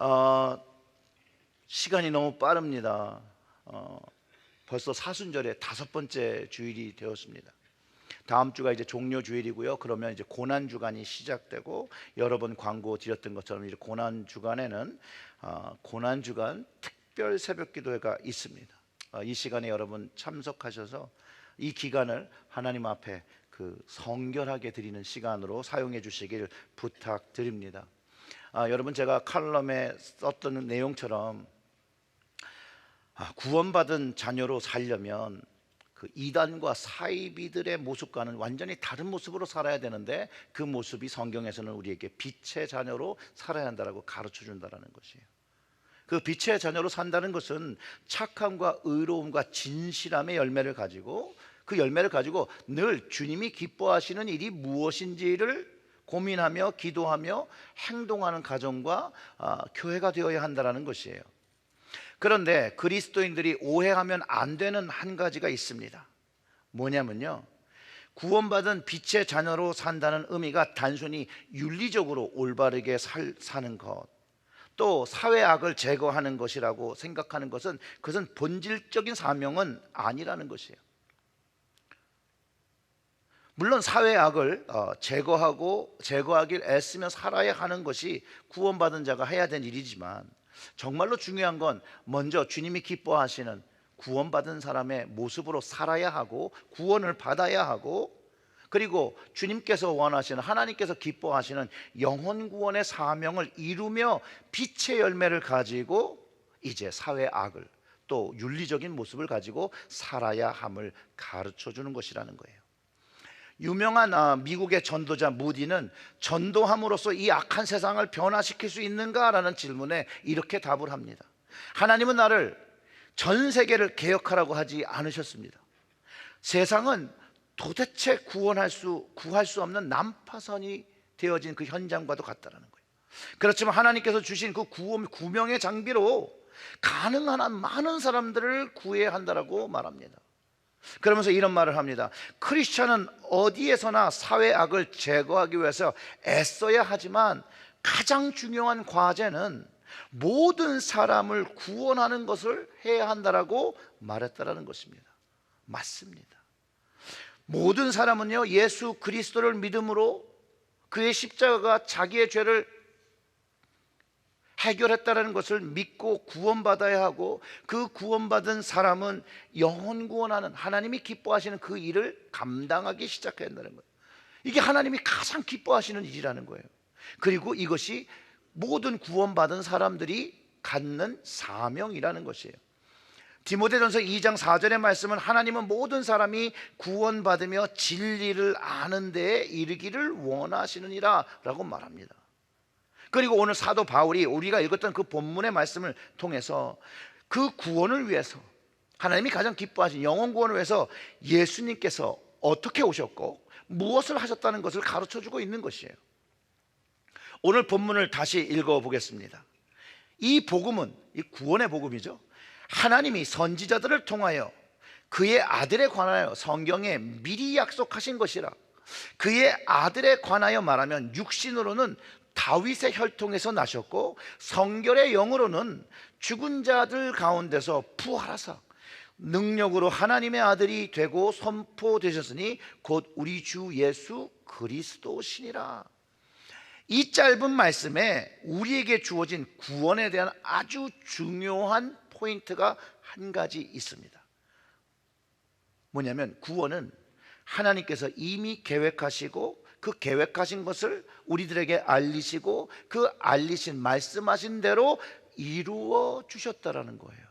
어, 시간이 너무 빠릅니다. 벌써 사순절의 5번째 주일이 되었습니다. 다음 주가 이제 종료 주일이고요. 그러면 이제 고난 주간이 시작되고, 여러 번 광고 드렸던 것처럼 이제 고난 주간에는 고난 주간 특별 새벽 기도회가 있습니다. 이 시간에 여러분 참석하셔서 이 기간을 하나님 앞에 성결하게 드리는 시간으로 사용해 주시길 부탁드립니다. 여러분, 제가 칼럼에 썼던 내용처럼 구원받은 자녀로 살려면 이단과 사이비들의 모습과는 완전히 다른 모습으로 살아야 되는데, 그 모습이 성경에서는 우리에게 빛의 자녀로 살아야 한다고 가르쳐 준다는 것이에요. 그 빛의 자녀로 산다는 것은 착함과 의로움과 진실함의 열매를 가지고, 그 열매를 가지고 늘 주님이 기뻐하시는 일이 무엇인지를 고민하며 기도하며 행동하는 가정과 교회가 되어야 한다는 것이에요. 그런데 그리스도인들이 오해하면 안 되는 한 가지가 있습니다. 뭐냐면요, 구원받은 빛의 자녀로 산다는 의미가 단순히 윤리적으로 올바르게 사는 것, 또 사회 악을 제거하는 것이라고 생각하는 것은, 그것은 본질적인 사명은 아니라는 것이에요. 물론 사회 악을 제거하길 애쓰며 살아야 하는 것이 구원받은 자가 해야 되는 일이지만, 정말로 중요한 건 먼저 주님이 기뻐하시는 구원받은 사람의 모습으로 살아야 하고, 구원을 받아야 하고, 그리고 주님께서 원하시는, 하나님께서 기뻐하시는 영혼 구원의 사명을 이루며 빛의 열매를 가지고 이제 사회 악을, 또 윤리적인 모습을 가지고 살아야 함을 가르쳐 주는 것이라는 거예요. 유명한 미국의 전도자 무디는 전도함으로써 이 악한 세상을 변화시킬 수 있는가라는 질문에 이렇게 답을 합니다. 하나님은 나를 전 세계를 개혁하라고 하지 않으셨습니다. 세상은 도대체 구할 수 없는 난파선이 되어진 그 현장과도 같다는 거예요. 그렇지만 하나님께서 주신 그 구명의 장비로 가능한 한 많은 사람들을 구해야 한다고 말합니다. 그러면서 이런 말을 합니다. 크리스천은 어디에서나 사회 악을 제거하기 위해서 애써야 하지만, 가장 중요한 과제는 모든 사람을 구원하는 것을 해야 한다라고 말했다라는 것입니다. 맞습니다. 모든 사람은요, 예수 그리스도를 믿음으로 그의 십자가가 자기의 죄를 해결했다는 것을 믿고 구원받아야 하고, 그 구원받은 사람은 영혼 구원하는, 하나님이 기뻐하시는 그 일을 감당하기 시작해야 한다는 거예요. 이게 하나님이 가장 기뻐하시는 일이라는 거예요. 그리고 이것이 모든 구원받은 사람들이 갖는 사명이라는 것이에요. 디모데전서 2장 4절의 말씀은, 하나님은 모든 사람이 구원받으며 진리를 아는 데에 이르기를 원하시느니라 라고 말합니다. 그리고 오늘 사도 바울이 우리가 읽었던 그 본문의 말씀을 통해서 그 구원을 위해서, 하나님이 가장 기뻐하신 영혼 구원을 위해서 예수님께서 어떻게 오셨고 무엇을 하셨다는 것을 가르쳐주고 있는 것이에요. 오늘 본문을 다시 읽어보겠습니다. 이 복음은, 이 구원의 복음이죠, 하나님이 선지자들을 통하여 그의 아들에 관하여 성경에 미리 약속하신 것이라. 그의 아들에 관하여 말하면 육신으로는 다윗의 혈통에서 나셨고, 성결의 영으로는 죽은 자들 가운데서 부활하사 능력으로 하나님의 아들이 되고 선포되셨으니 곧 우리 주 예수 그리스도시니라. 이 짧은 말씀에 우리에게 주어진 구원에 대한 아주 중요한 포인트가 한 가지 있습니다. 뭐냐면, 구원은 하나님께서 이미 계획하시고, 그 계획하신 것을 우리들에게 알리시고, 그 알리신, 말씀하신 대로 이루어 주셨다라는 거예요.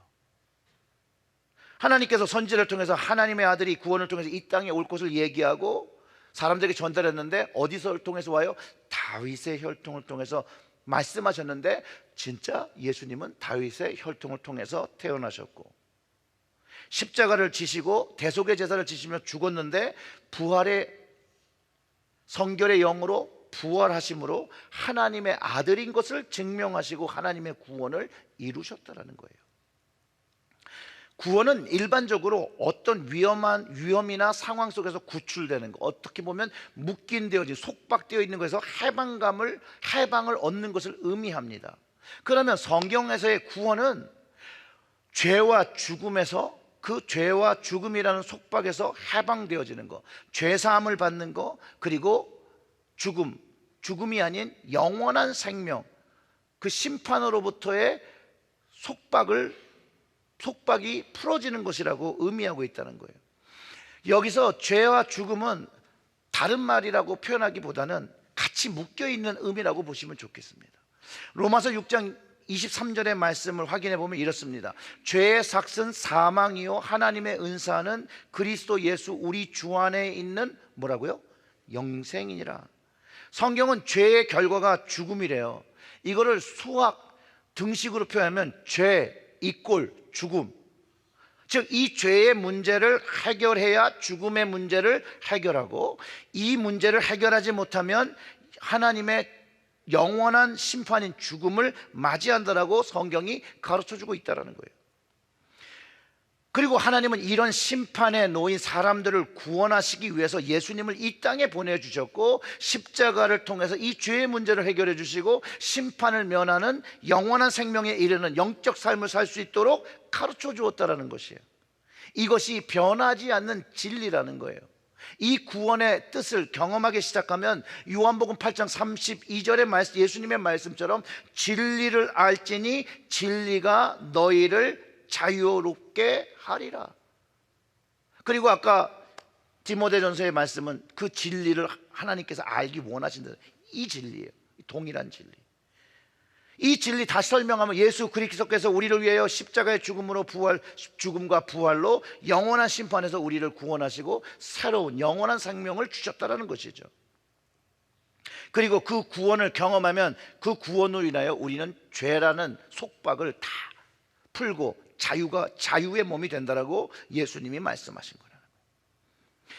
하나님께서 선지자를 통해서 하나님의 아들이 구원을 통해서 이 땅에 올 것을 얘기하고 사람들에게 전달했는데, 어디서 통해서 와요? 다윗의 혈통을 통해서 말씀하셨는데, 진짜 예수님은 다윗의 혈통을 통해서 태어나셨고, 십자가를 지시고 대속의 제사를 지시며 죽었는데, 부활의 성결의 영으로 부활하심으로 하나님의 아들인 것을 증명하시고 하나님의 구원을 이루셨다는 거예요. 구원은 일반적으로 어떤 위험이나 상황 속에서 구출되는 것, 어떻게 보면 묶인 되어진, 속박되어 있는 것에서 해방을 얻는 것을 의미합니다. 그러면 성경에서의 구원은 죄와 죽음에서, 그 죄와 죽음이라는 속박에서 해방되어지는 것, 죄사함을 받는 것, 그리고 죽음이 아닌 영원한 생명, 그 심판으로부터의 속박이 풀어지는 것이라고 의미하고 있다는 거예요. 여기서 죄와 죽음은 다른 말이라고 표현하기보다는 같이 묶여있는 의미라고 보시면 좋겠습니다. 로마서 6장 23절의 말씀을 확인해 보면 이렇습니다. 죄의 삭은 사망이요 하나님의 은사는 그리스도 예수 우리 주 안에 있는 뭐라고요? 영생이니라. 성경은 죄의 결과가 죽음이래요. 이거를 수학 등식으로 표현하면 죄 이꼴 죽음, 즉 이 죄의 문제를 해결해야 죽음의 문제를 해결하고, 이 문제를 해결하지 못하면 하나님의 영원한 심판인 죽음을 맞이한다라고 성경이 가르쳐주고 있다는 거예요. 그리고 하나님은 이런 심판에 놓인 사람들을 구원하시기 위해서 예수님을 이 땅에 보내주셨고, 십자가를 통해서 이 죄의 문제를 해결해 주시고 심판을 면하는 영원한 생명에 이르는 영적 삶을 살 수 있도록 가르쳐 주었다는 것이에요. 이것이 변하지 않는 진리라는 거예요. 이 구원의 뜻을 경험하기 시작하면 요한복음 8장 32절의 말씀, 예수님의 말씀처럼 진리를 알지니 진리가 너희를 자유롭게 하리라. 그리고 아까 디모데전서의 말씀은 그 진리를 하나님께서 알기 원하신다. 이 진리예요. 동일한 진리. 이 진리 다시 설명하면 예수 그리스도께서 우리를 위하여 십자가의 죽음과 부활로 영원한 심판에서 우리를 구원하시고 새로운 영원한 생명을 주셨다는 것이죠. 그리고 그 구원을 경험하면 그 구원으로 인하여 우리는 죄라는 속박을 다 풀고 자유의 몸이 된다라고 예수님이 말씀하신 거예요.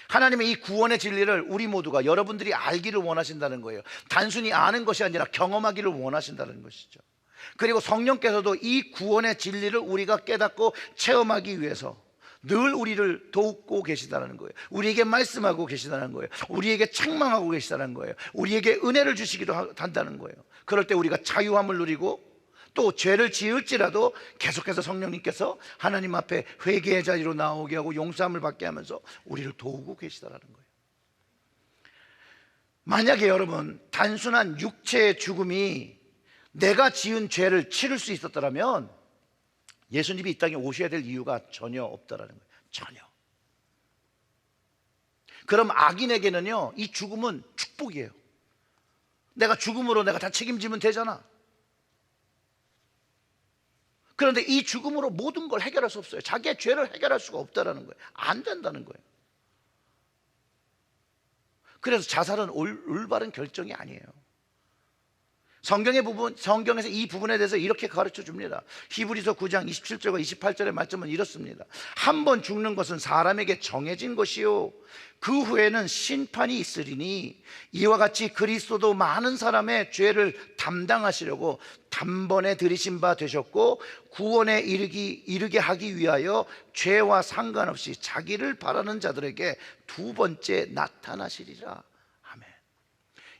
하나님의 이 구원의 진리를 우리 모두가, 여러분들이 알기를 원하신다는 거예요. 단순히 아는 것이 아니라 경험하기를 원하신다는 것이죠. 그리고 성령께서도 이 구원의 진리를 우리가 깨닫고 체험하기 위해서 늘 우리를 돕고 계시다는 거예요. 우리에게 말씀하고 계시다는 거예요. 우리에게 책망하고 계시다는 거예요. 우리에게 은혜를 주시기도 한다는 거예요. 그럴 때 우리가 자유함을 누리고, 또 죄를 지을지라도 계속해서 성령님께서 하나님 앞에 회개의 자리로 나오게 하고 용서함을 받게 하면서 우리를 도우고 계시다라는 거예요. 만약에 여러분 단순한 육체의 죽음이 내가 지은 죄를 치를 수 있었더라면 예수님이 이 땅에 오셔야 될 이유가 전혀 없다라는 거예요. 전혀. 그럼 악인에게는요, 이 죽음은 축복이에요. 내가 죽음으로 내가 다 책임지면 되잖아. 그런데 이 죽음으로 모든 걸 해결할 수 없어요. 자기의 죄를 해결할 수가 없다는 거예요. 안 된다는 거예요. 그래서 자살은 올바른 결정이 아니에요. 성경에서 이 부분에 대해서 이렇게 가르쳐 줍니다. 히브리서 9장 27절과 28절의 말씀은 이렇습니다. 한 번 죽는 것은 사람에게 정해진 것이요 그 후에는 심판이 있으리니 이와 같이 그리스도도 많은 사람의 죄를 담당하시려고 단번에 들이신 바 되셨고 구원에 이르게 하기 위하여 죄와 상관없이 자기를 바라는 자들에게 두 번째 나타나시리라. 아멘.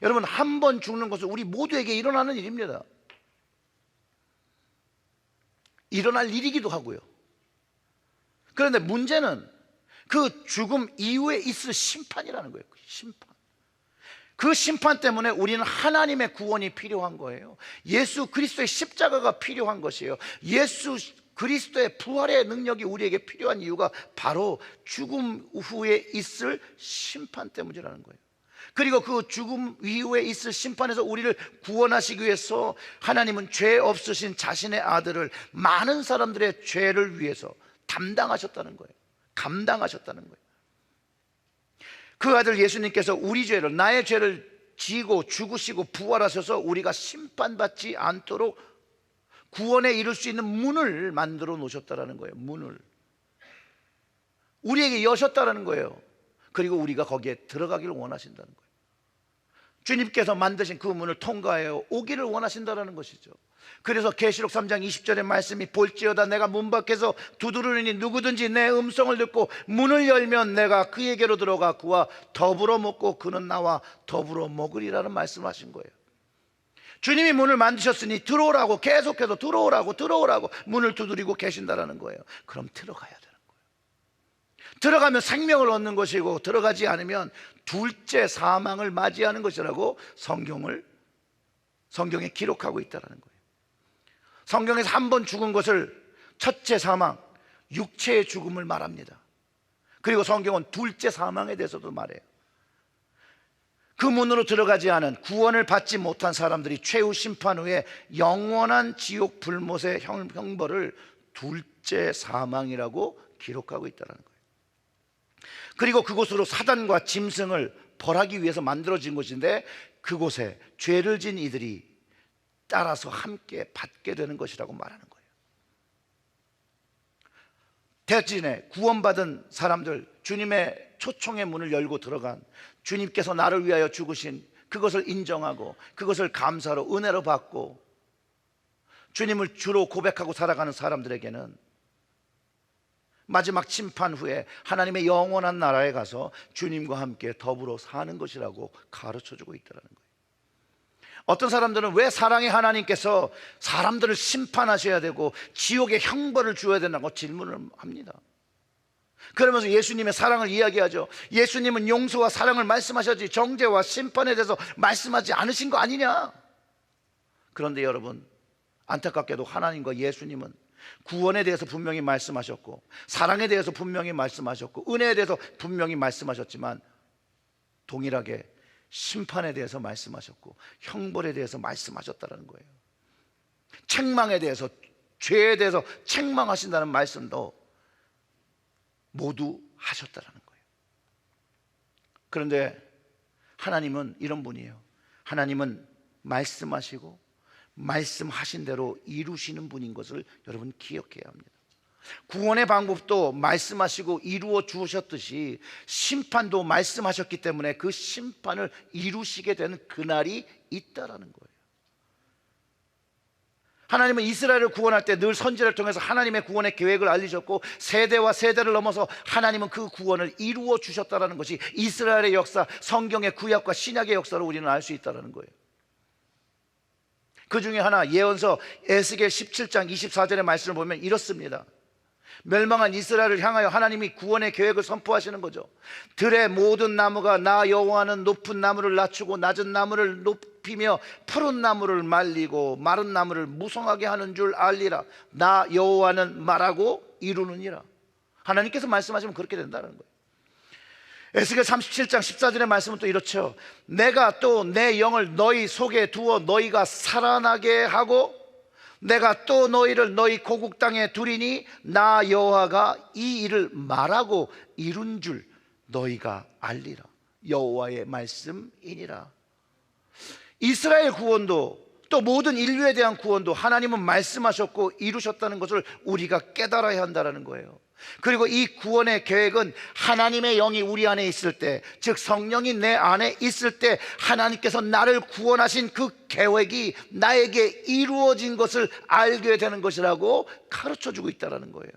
여러분, 한 번 죽는 것은 우리 모두에게 일어나는 일입니다. 일어날 일이기도 하고요. 그런데 문제는 그 죽음 이후에 있을 심판이라는 거예요. 심판. 그 심판 때문에 우리는 하나님의 구원이 필요한 거예요. 예수 그리스도의 십자가가 필요한 것이에요. 예수 그리스도의 부활의 능력이 우리에게 필요한 이유가 바로 죽음 후에 있을 심판 때문이라는 거예요. 그리고 그 죽음 이후에 있을 심판에서 우리를 구원하시기 위해서 하나님은 죄 없으신 자신의 아들을 많은 사람들의 죄를 위해서 담당하셨다는 거예요. 감당하셨다는 거예요. 그 아들 예수님께서 우리 죄를, 나의 죄를 지고 죽으시고 부활하셔서 우리가 심판받지 않도록 구원에 이를 수 있는 문을 만들어 놓으셨다는 거예요. 문을 우리에게 여셨다는 거예요. 그리고 우리가 거기에 들어가기를 원하신다는 거예요. 주님께서 만드신 그 문을 통과하여 오기를 원하신다는 것이죠. 그래서 계시록 3장 20절의 말씀이 볼지어다 내가 문 밖에서 두드리니 누구든지 내 음성을 듣고 문을 열면 내가 그에게로 들어가 그와 더불어 먹고 그는 나와 더불어 먹으리라는 말씀을 하신 거예요. 주님이 문을 만드셨으니 들어오라고, 계속해서 들어오라고 문을 두드리고 계신다라는 거예요. 그럼 들어가야 되는 거예요. 들어가면 생명을 얻는 것이고, 들어가지 않으면 둘째 사망을 맞이하는 것이라고 성경에 기록하고 있다는 거예요. 성경에서 한 번 죽은 것을 첫째 사망, 육체의 죽음을 말합니다. 그리고 성경은 둘째 사망에 대해서도 말해요. 그 문으로 들어가지 않은, 구원을 받지 못한 사람들이 최후 심판 후에 영원한 지옥 불못의 형벌을 둘째 사망이라고 기록하고 있다는 거예요. 그리고 그곳으로 사단과 짐승을 벌하기 위해서 만들어진 곳인데, 그곳에 죄를 진 이들이 따라서 함께 받게 되는 것이라고 말하는 거예요. 대진에 구원받은 사람들, 주님의 초청의 문을 열고 들어간, 주님께서 나를 위하여 죽으신 그것을 인정하고, 그것을 감사로 은혜로 받고 주님을 주로 고백하고 살아가는 사람들에게는 마지막 심판 후에 하나님의 영원한 나라에 가서 주님과 함께 더불어 사는 것이라고 가르쳐주고 있다는 거예요. 어떤 사람들은 왜 사랑의 하나님께서 사람들을 심판하셔야 되고 지옥의 형벌을 주어야 된다고 질문을 합니다. 그러면서 예수님의 사랑을 이야기하죠. 예수님은 용서와 사랑을 말씀하셨지 정죄와 심판에 대해서 말씀하지 않으신 거 아니냐. 그런데 여러분, 안타깝게도 하나님과 예수님은 구원에 대해서 분명히 말씀하셨고, 사랑에 대해서 분명히 말씀하셨고, 은혜에 대해서 분명히 말씀하셨지만, 동일하게 심판에 대해서 말씀하셨고 형벌에 대해서 말씀하셨다는 거예요. 책망에 대해서, 죄에 대해서 책망하신다는 말씀도 모두 하셨다는 거예요. 그런데 하나님은 이런 분이에요. 하나님은 말씀하시고 말씀하신 대로 이루시는 분인 것을 여러분 기억해야 합니다. 구원의 방법도 말씀하시고 이루어 주셨듯이 심판도 말씀하셨기 때문에 그 심판을 이루시게 되는 그날이 있다라는 거예요. 하나님은 이스라엘을 구원할 때 늘 선지자를 통해서 하나님의 구원의 계획을 알리셨고, 세대와 세대를 넘어서 하나님은 그 구원을 이루어 주셨다는 것이 이스라엘의 역사, 성경의 구약과 신약의 역사로 우리는 알 수 있다는 거예요. 그 중에 하나, 예언서 에스겔 17장 24절의 말씀을 보면 이렇습니다. 멸망한 이스라엘을 향하여 하나님이 구원의 계획을 선포하시는 거죠. 들의 모든 나무가 나 여호와는 높은 나무를 낮추고 낮은 나무를 높이며 푸른 나무를 말리고 마른 나무를 무성하게 하는 줄 알리라. 나 여호와는 말하고 이루느니라. 하나님께서 말씀하시면 그렇게 된다는 거예요. 에스겔 37장 14절의 말씀은 또 이렇죠. 내가 또 내 영을 너희 속에 두어 너희가 살아나게 하고, 내가 또 너희를 너희 고국 땅에 두리니 나 여호와가 이 일을 말하고 이룬 줄 너희가 알리라. 여호와의 말씀이니라. 이스라엘 구원도, 또 모든 인류에 대한 구원도 하나님은 말씀하셨고 이루셨다는 것을 우리가 깨달아야 한다는 거예요. 그리고 이 구원의 계획은 하나님의 영이 우리 안에 있을 때, 즉 성령이 내 안에 있을 때 하나님께서 나를 구원하신 그 계획이 나에게 이루어진 것을 알게 되는 것이라고 가르쳐주고 있다는 거예요.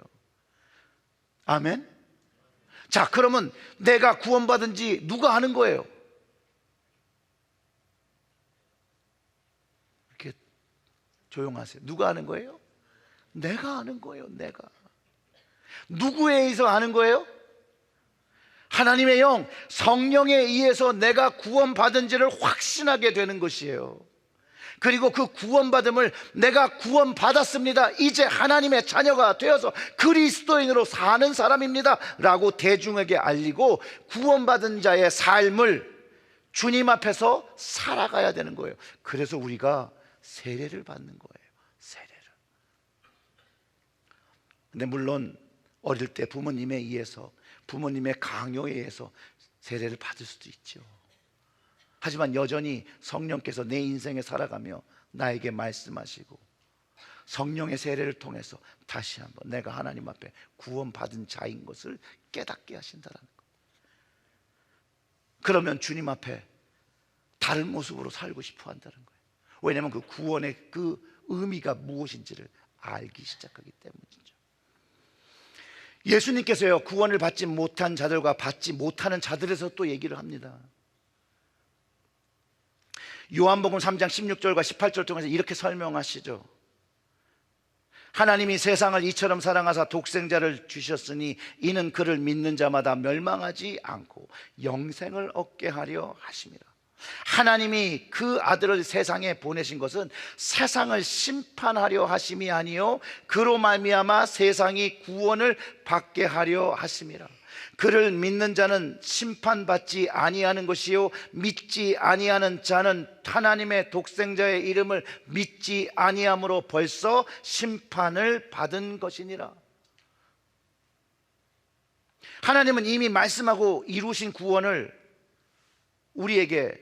아멘. 자, 그러면 내가 구원받은 지 누가 아는 거예요? 이렇게 조용하세요. 누가 아는 거예요? 내가 아는 거예요. 내가. 누구에 의해서 아는 거예요? 하나님의 영, 성령에 의해서 내가 구원받은지를 확신하게 되는 것이에요. 그리고 그 구원받음을 내가 구원받았습니다, 이제 하나님의 자녀가 되어서 그리스도인으로 사는 사람입니다 라고 대중에게 알리고 구원받은 자의 삶을 주님 앞에서 살아가야 되는 거예요. 그래서 우리가 세례를 받는 거예요. 세례를. 근데 물론 어릴 때 부모님에 의해서, 부모님의 강요에 의해서 세례를 받을 수도 있죠. 하지만 여전히 성령께서 내 인생에 살아가며 나에게 말씀하시고 성령의 세례를 통해서 다시 한번 내가 하나님 앞에 구원받은 자인 것을 깨닫게 하신다는 것. 그러면 주님 앞에 다른 모습으로 살고 싶어 한다는 거예요. 왜냐하면 그 구원의 그 의미가 무엇인지를 알기 시작하기 때문이죠. 예수님께서요, 구원을 받지 못한 자들과 받지 못하는 자들에서 또 얘기를 합니다. 요한복음 3장 16절과 18절 통해서 이렇게 설명하시죠. 하나님이 세상을 이처럼 사랑하사 독생자를 주셨으니 이는 그를 믿는 자마다 멸망하지 않고 영생을 얻게 하려 하심이라. 하나님이 그 아들을 세상에 보내신 것은 세상을 심판하려 하심이 아니요 그로 말미암아 세상이 구원을 받게 하려 하심이라. 그를 믿는 자는 심판받지 아니하는 것이요 믿지 아니하는 자는 하나님의 독생자의 이름을 믿지 아니함으로 벌써 심판을 받은 것이니라. 하나님은 이미 말씀하고 이루신 구원을 우리에게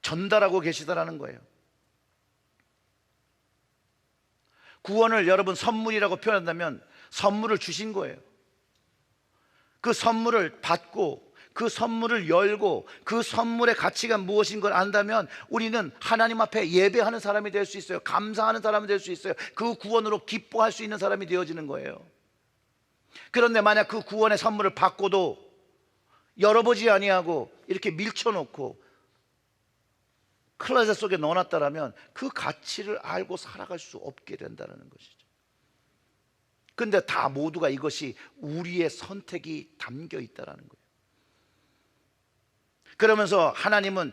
전달하고 계시다라는 거예요. 구원을 여러분 선물이라고 표현한다면 선물을 주신 거예요. 그 선물을 받고 그 선물을 열고 그 선물의 가치가 무엇인 걸 안다면 우리는 하나님 앞에 예배하는 사람이 될 수 있어요. 감사하는 사람이 될 수 있어요. 그 구원으로 기뻐할 수 있는 사람이 되어지는 거예요. 그런데 만약 그 구원의 선물을 받고도 열어보지 아니하고 이렇게 밀쳐놓고 클로젯 속에 넣어놨다라면 그 가치를 알고 살아갈 수 없게 된다는 것이죠. 근데 다 모두가 이것이 우리의 선택이 담겨 있다는 거예요. 그러면서 하나님은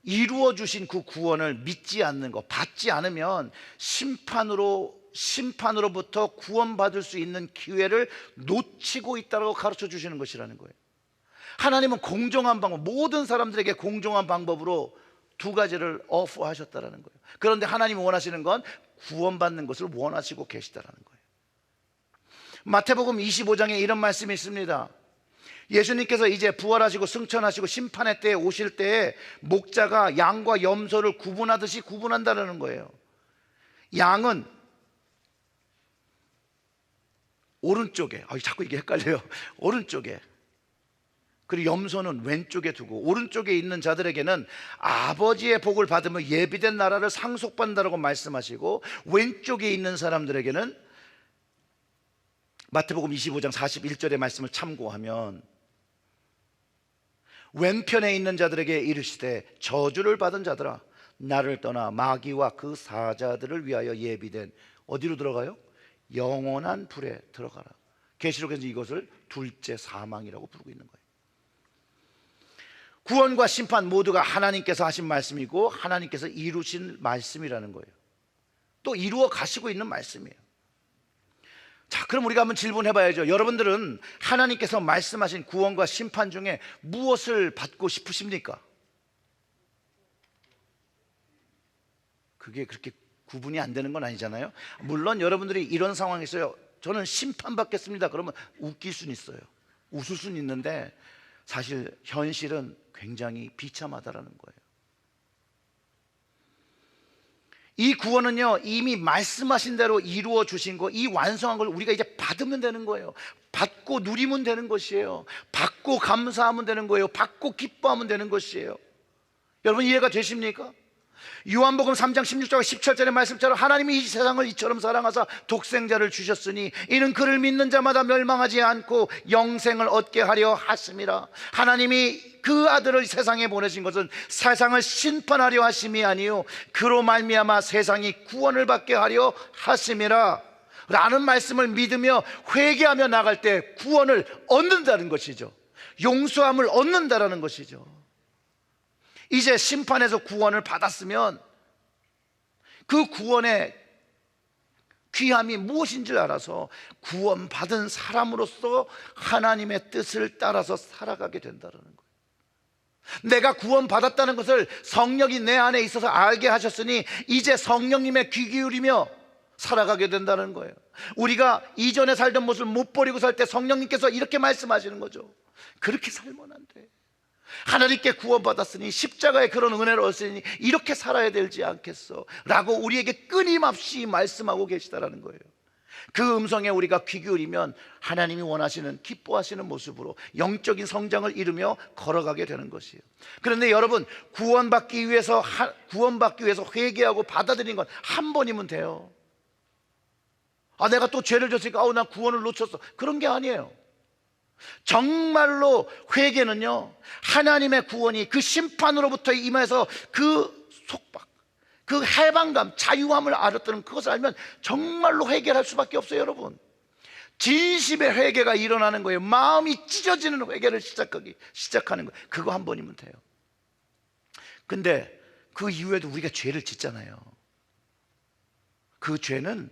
이루어 주신 그 구원을 믿지 않는 것, 받지 않으면 심판으로부터 구원받을 수 있는 기회를 놓치고 있다고 가르쳐 주시는 것이라는 거예요. 하나님은 공정한 방법, 모든 사람들에게 공정한 방법으로 두 가지를 오퍼하셨다는 거예요. 그런데 하나님이 원하시는 건 구원받는 것을 원하시고 계시다는 거예요. 마태복음 25장에 이런 말씀이 있습니다. 예수님께서 이제 부활하시고 승천하시고 심판의 때에 오실 때에 목자가 양과 염소를 구분하듯이 구분한다는 거예요. 양은 오른쪽에, 자꾸 이게 헷갈려요. 오른쪽에, 그리고 염소는 왼쪽에 두고 오른쪽에 있는 자들에게는 아버지의 복을 받으며 예비된 나라를 상속받는다고 말씀하시고, 왼쪽에 있는 사람들에게는 마태복음 25장 41절의 말씀을 참고하면 왼편에 있는 자들에게 이르시되 저주를 받은 자들아 나를 떠나 마귀와 그 사자들을 위하여 예비된 어디로 들어가요? 영원한 불에 들어가라. 계시록에서 이것을 둘째 사망이라고 부르고 있는 거예요. 구원과 심판 모두가 하나님께서 하신 말씀이고 하나님께서 이루신 말씀이라는 거예요. 또 이루어 가시고 있는 말씀이에요. 자, 그럼 우리가 한번 질문해 봐야죠. 여러분들은 하나님께서 말씀하신 구원과 심판 중에 무엇을 받고 싶으십니까? 그게 그렇게 구분이 안 되는 건 아니잖아요. 물론 여러분들이 이런 상황에서요, 저는 심판받겠습니다 그러면 웃길 수는 있어요. 웃을 수는 있는데 사실 현실은 굉장히 비참하다라는 거예요. 이 구원은요 이미 말씀하신 대로 이루어 주신 거, 이 완성한 걸 우리가 이제 받으면 되는 거예요. 받고 누리면 되는 것이에요. 받고 감사하면 되는 거예요. 받고 기뻐하면 되는 것이에요. 여러분 이해가 되십니까? 요한복음 3장 16절과 17절의 말씀처럼 하나님이 이 세상을 이처럼 사랑하사 독생자를 주셨으니 이는 그를 믿는 자마다 멸망하지 않고 영생을 얻게 하려 하심이라. 하나님이 그 아들을 세상에 보내신 것은 세상을 심판하려 하심이 아니요 그로 말미암아 세상이 구원을 받게 하려 하심이라 라는 말씀을 믿으며 회개하며 나갈 때 구원을 얻는다는 것이죠. 용서함을 얻는다라는 것이죠. 이제 심판에서 구원을 받았으면 그 구원의 귀함이 무엇인지 알아서 구원받은 사람으로서 하나님의 뜻을 따라서 살아가게 된다는 거예요. 내가 구원받았다는 것을 성령이 내 안에 있어서 알게 하셨으니 이제 성령님의 귀 기울이며 살아가게 된다는 거예요. 우리가 이전에 살던 모습을 못 버리고 살 때 성령님께서 이렇게 말씀하시는 거죠. 그렇게 살면 안 돼. 하나님께 구원받았으니 십자가의 그런 은혜를 얻으니 이렇게 살아야 되지 않겠어 라고 우리에게 끊임없이 말씀하고 계시다라는 거예요. 그 음성에 우리가 귀 기울이면 하나님이 원하시는 기뻐하시는 모습으로 영적인 성장을 이루며 걸어가게 되는 것이에요. 그런데 여러분 구원받기 위해서 회개하고 받아들이는 건 한 번이면 돼요. 내가 또 죄를 졌으니까 나 구원을 놓쳤어, 그런 게 아니에요. 정말로 회개는요 하나님의 구원이 그 심판으로부터 임해서 그 속박, 그 해방감, 자유함을 알았다는 그것을 알면 정말로 회개할 수밖에 없어요. 여러분, 진심의 회개가 일어나는 거예요. 마음이 찢어지는 회개를 시작하는 거예요. 그거 한 번이면 돼요. 근데 그 이후에도 우리가 죄를 짓잖아요. 그 죄는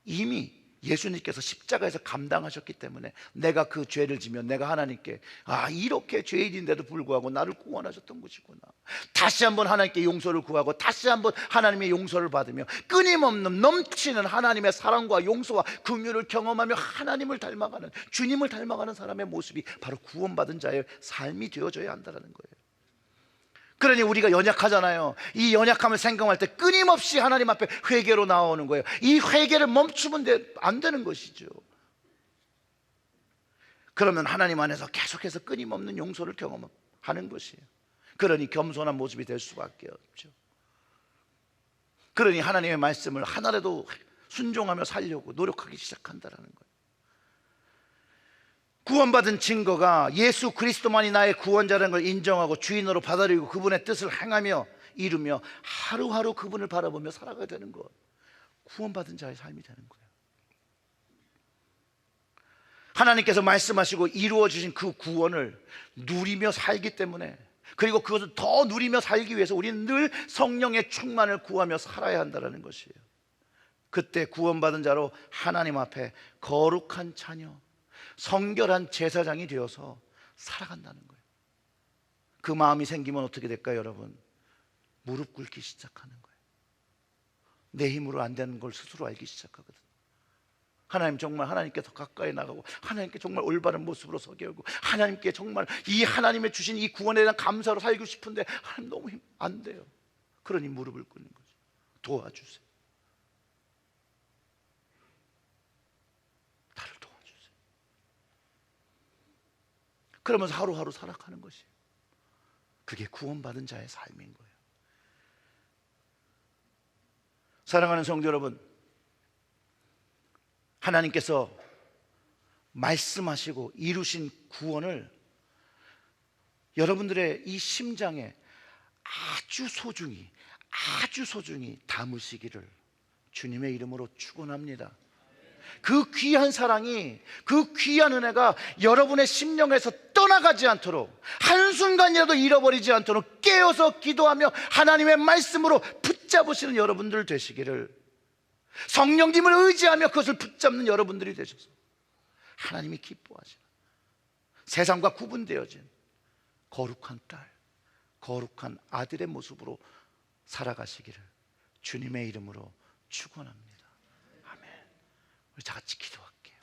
이미 예수님께서 십자가에서 감당하셨기 때문에 내가 그 죄를 지면 내가 하나님께 이렇게 죄인인데도 불구하고 나를 구원하셨던 것이구나, 다시 한번 하나님께 용서를 구하고 다시 한번 하나님의 용서를 받으며 끊임없는 넘치는 하나님의 사랑과 용서와 긍휼을 경험하며 하나님을 닮아가는, 주님을 닮아가는 사람의 모습이 바로 구원받은 자의 삶이 되어져야 한다는 거예요. 그러니 우리가 연약하잖아요. 이 연약함을 생각할 때 끊임없이 하나님 앞에 회개로 나오는 거예요. 이 회개를 멈추면 안 되는 것이죠. 그러면 하나님 안에서 계속해서 끊임없는 용서를 경험하는 것이에요. 그러니 겸손한 모습이 될 수밖에 없죠. 그러니 하나님의 말씀을 하나라도 순종하며 살려고 노력하기 시작한다는 거예요. 구원받은 증거가 예수 그리스도만이 나의 구원자라는 걸 인정하고 주인으로 받아들이고 그분의 뜻을 행하며 이루며 하루하루 그분을 바라보며 살아가야 되는 것, 구원받은 자의 삶이 되는 거예요. 하나님께서 말씀하시고 이루어 주신 그 구원을 누리며 살기 때문에, 그리고 그것을 더 누리며 살기 위해서 우리는 늘 성령의 충만을 구하며 살아야 한다는 것이에요. 그때 구원받은 자로 하나님 앞에 거룩한 자녀, 성결한 제사장이 되어서 살아간다는 거예요. 그 마음이 생기면 어떻게 될까요, 여러분? 무릎 꿇기 시작하는 거예요. 내 힘으로 안 되는 걸 스스로 알기 시작하거든요. 하나님, 정말 하나님께 더 가까이 나가고 하나님께 정말 올바른 모습으로 서게 하고 하나님께 정말 이 하나님의 주신 이 구원에 대한 감사로 살고 싶은데 하나님 너무 안 돼요. 그러니 무릎을 꿇는 거죠. 도와주세요. 나를 도와주세요. 그러면서 하루하루 살아가는 것이에요. 그게 구원받은 자의 삶인 거예요. 사랑하는 성도 여러분, 하나님께서 말씀하시고 이루신 구원을 여러분들의 이 심장에 아주 소중히 담으시기를 주님의 이름으로 축원합니다. 그 귀한 사랑이, 그 귀한 은혜가 여러분의 심령에서 떠나가지 않도록, 한순간이라도 잃어버리지 않도록 깨어서 기도하며 하나님의 말씀으로 붙잡으시는 여러분들 되시기를, 성령님을 의지하며 그것을 붙잡는 여러분들이 되셔서 하나님이 기뻐하시는, 세상과 구분되어진 거룩한 딸, 거룩한 아들의 모습으로 살아가시기를 주님의 이름으로 축원합니다. 아멘. 우리 다 같이 기도할게요.